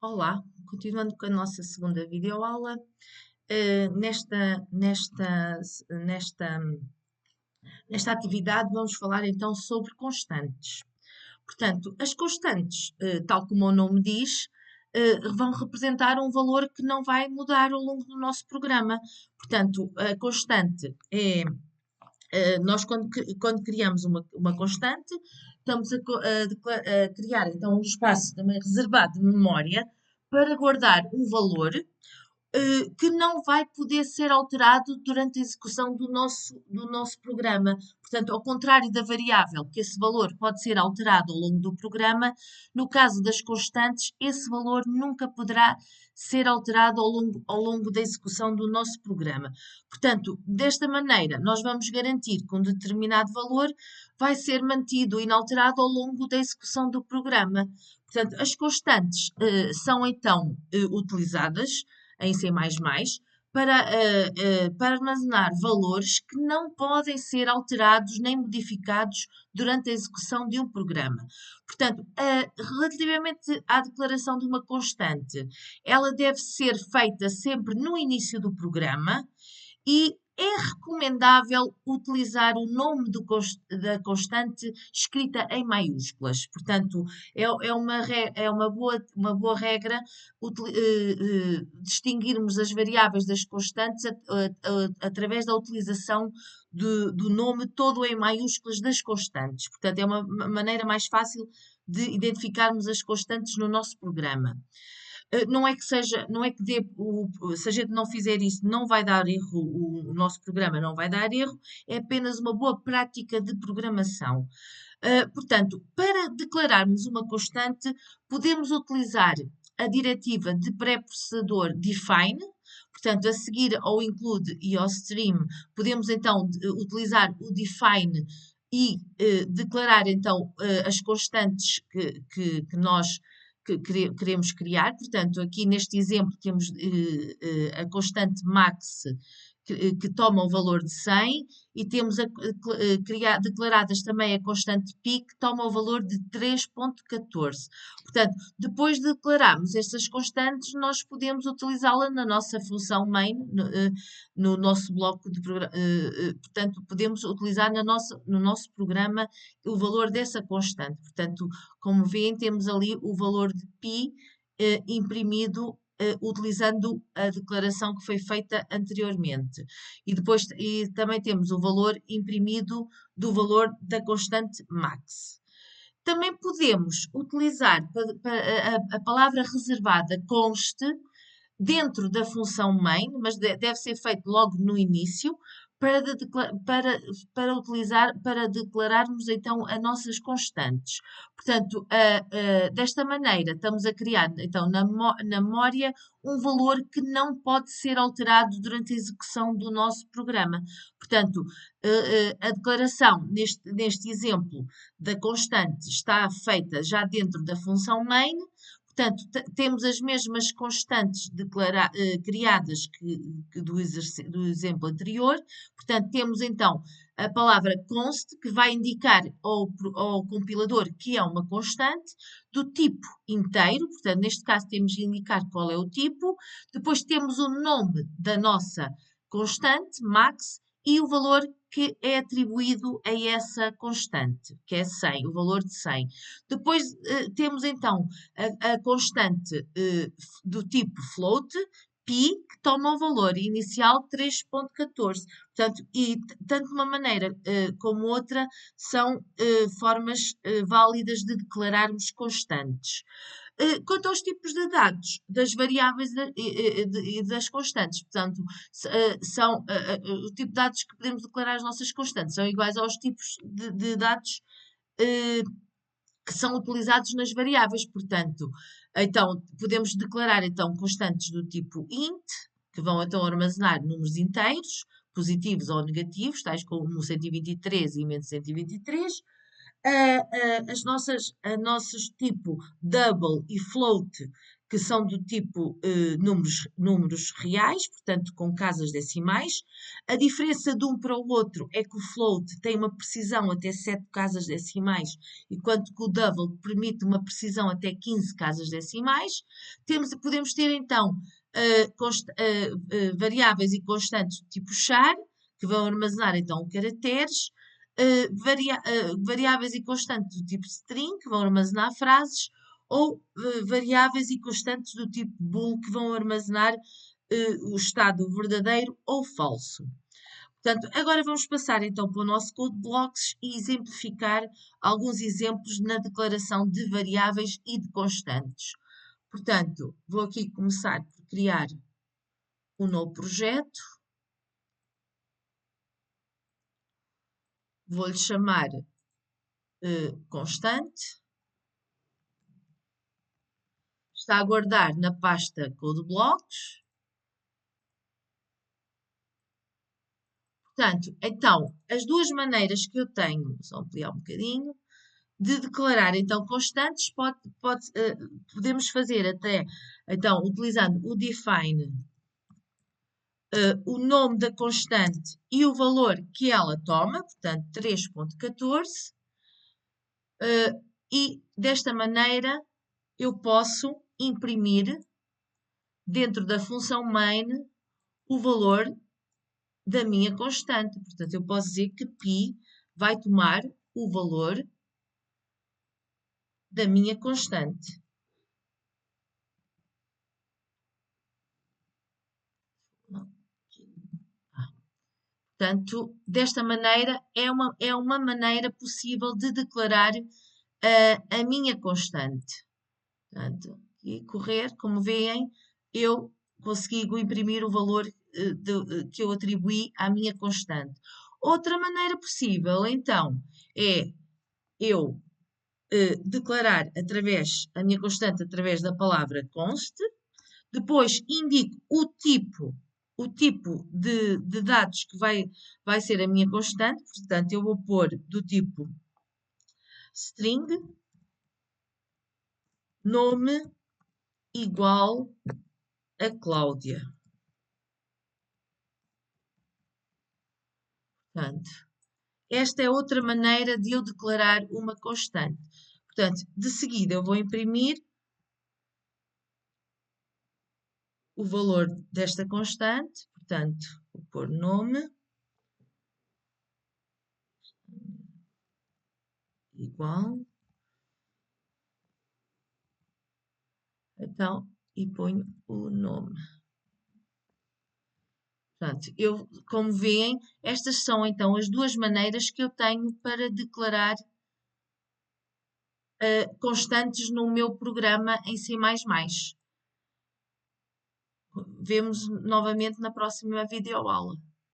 Olá, continuando com a nossa segunda videoaula, nesta atividade vamos falar então sobre constantes. Portanto, as constantes, tal como o nome diz, vão representar um valor que não vai mudar ao longo do nosso programa. Portanto, a constante é, nós quando criamos uma constante, estamos a criar então um espaço também reservado de memória para guardar um valor que não vai poder ser alterado durante a execução do nosso programa. Portanto, ao contrário da variável, que esse valor pode ser alterado ao longo do programa, no caso das constantes, esse valor nunca poderá ser alterado ao longo da execução do nosso programa. Portanto, desta maneira, nós vamos garantir que um determinado valor vai ser mantido inalterado ao longo da execução do programa. Portanto, as constantes são então utilizadas em C++, para armazenar valores que não podem ser alterados nem modificados durante a execução de um programa. Portanto, relativamente à declaração de uma constante, ela deve ser feita sempre no início do programa e é recomendável utilizar o nome da constante escrita em maiúsculas. Portanto, é uma boa regra distinguirmos as variáveis das constantes através da utilização do nome todo em maiúsculas das constantes. Portanto, é uma maneira mais fácil de identificarmos as constantes no nosso programa. Não é que seja, não é que se a gente não fizer isso, não vai dar erro, o nosso programa não vai dar erro, é apenas uma boa prática de programação. Portanto, para declararmos uma constante, podemos utilizar a diretiva de pré-processador define, portanto, a seguir ao include e ao stream, podemos então utilizar o define e declarar então as constantes que nós queremos criar. Portanto, aqui neste exemplo temos a constante max que toma o valor de 100 e temos declaradas também a constante pi que toma o valor de 3,14. Portanto, depois de declararmos estas constantes, nós podemos utilizá-la na nossa função main, no nosso bloco de programa. Portanto, podemos utilizar no nosso programa o valor dessa constante. Portanto, como veem, temos ali o valor de π imprimido utilizando a declaração que foi feita anteriormente. E também temos o valor imprimido do valor da constante max. Também podemos utilizar a palavra reservada conste dentro da função main, mas deve ser feito logo no início, para declararmos então as nossas constantes. Portanto, desta maneira, estamos a criar então na memória um valor que não pode ser alterado durante a execução do nosso programa. Portanto, a declaração neste exemplo da constante está feita já dentro da função main. Portanto, temos as mesmas constantes criadas que do exemplo anterior. Portanto, temos então a palavra const, que vai indicar ao compilador que é uma constante, do tipo inteiro. Portanto, neste caso, temos de indicar qual é o tipo. Depois temos o nome da nossa constante, max, e o valor que é atribuído a essa constante, que é 100, o valor de 100. Depois temos então a constante do tipo float, π, que toma o valor inicial 3,14. Portanto, e tanto uma maneira como outra são formas válidas de declararmos constantes. Quanto aos tipos de dados, das variáveis e das constantes, portanto, o tipo de dados que podemos declarar as nossas constantes são iguais aos tipos de dados eh, que são utilizados nas variáveis. Portanto, então, podemos declarar então constantes do tipo int, que vão então armazenar números inteiros, positivos ou negativos, tais como 123 e menos 123. As nossas tipo double e float, que são do tipo números reais, portanto com casas decimais. A diferença de um para o outro é que o float tem uma precisão até 7 casas decimais, enquanto que o double permite uma precisão até 15 casas decimais. Podemos ter então variáveis e constantes do tipo char, que vão armazenar então caracteres, variáveis e constantes do tipo string, que vão armazenar frases, ou variáveis e constantes do tipo bool, que vão armazenar o estado verdadeiro ou falso. Portanto, agora vamos passar então para o nosso code blocks e exemplificar alguns exemplos na declaração de variáveis e de constantes. Portanto, vou aqui começar por criar um novo projeto. Vou-lhe chamar constante. Está a guardar na pasta code blocks. Portanto, então, as duas maneiras que eu tenho, só ampliar um bocadinho, de declarar então constantes, podemos fazer até, então, utilizando o define, o nome da constante e o valor que ela toma, portanto, 3.14, e desta maneira eu posso imprimir dentro da função main o valor da minha constante. Portanto, eu posso dizer que π vai tomar o valor da minha constante. Portanto, desta maneira, é uma maneira possível de declarar a minha constante. Portanto, e correr, como veem, eu consigo imprimir o valor que eu atribuí à minha constante. Outra maneira possível, então, é eu declarar a minha constante através da palavra const, depois indico o tipo de dados que vai ser a minha constante, portanto, eu vou pôr do tipo string, nome igual a Cláudia. Portanto, esta é outra maneira de eu declarar uma constante. Portanto, de seguida eu vou imprimir o valor desta constante, portanto, vou pôr nome igual, então, e ponho o nome. Portanto, como veem, estas são então as duas maneiras que eu tenho para declarar constantes no meu programa em C++. Vemos novamente na próxima videoaula.